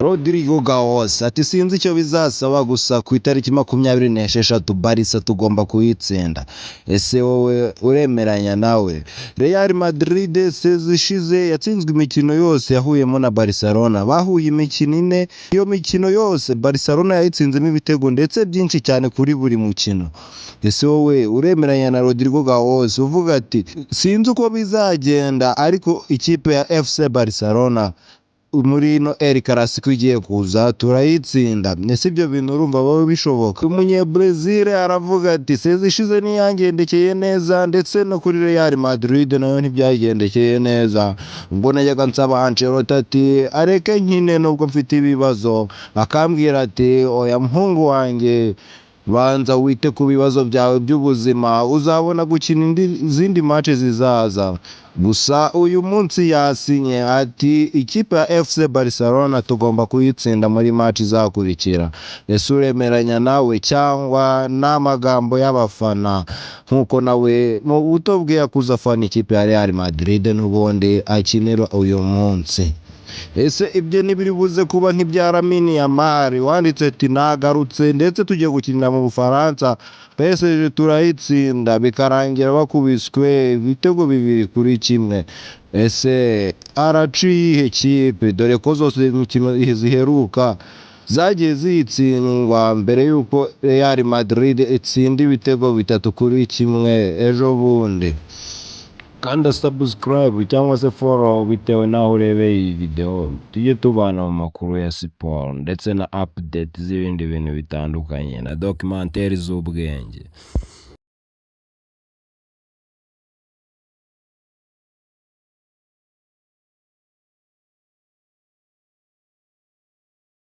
Rodrigo Gaos ati sinzi icyo bizasaba gusa ku itariki 26 Barca tugomba kuyitsinda. Ese wowe uremeranya nawe? Real Madrid sezishize yatsinzwe imikino yose yahuyemo na Barcelona, bahuye imikino ine, iyo mikino yose Barcelona yayitsinzemo ibitego ndetse byinshi cyane kuri buri mukino. Ese wowe uremeranya na Rodrigo Gaos uvuga ati sinzi uko bizagenda ariko ikipe ya FC Barcelona muri ino El Clasico igiye kuza turayitsinda. Ese ibyo bintu urumva baba bishoboka? Umunyabrazil aravuga ati sezishize niyangendekeye neza ndetse no kuri Real Madrid nayo ntibyagendekeye neza. Ubwo najyaga nsaba Ancelotti ati areke nkine nubwo mfite ibibazo, akambwira ati oya muhungu wanjye banza wite ku bibazo byawe by'ubuzima uzabona gukina izindi match zizaza. Gusa uyu munsi yasinye ati ikipe ya FC Barcelona tugomba kuyitsinda muri match izakurikira. Ese uremeranya nawe cyangwa n'amagambo y'abafana nkuko nawe mu buto bwe yakuze afana ikipe ya Real Madrid n'ubundi akinira uyu munsi? Ese ibyo ntibiri buze kuba nk'ibya Lamine Yamal wanditse ati nagarutse ndetse tugiye gukinira mu Bufaransa PSG turayitsinda bikarangira bakubiswe ibitego 2-1. Ese araciye ikipe dore ko zose imikino ziheruka zagiye zitsindwa mbere yuko Real Madrid itsinda ibitego 3-1 ejo bundi. Kanda subscribe cyangwa se follow bitewe naho urebeye iyi video, tujye tubana mu makuru ya siporo ndetse na update z'ibindi bintu bitandukanye na documentaire z'ubwenge.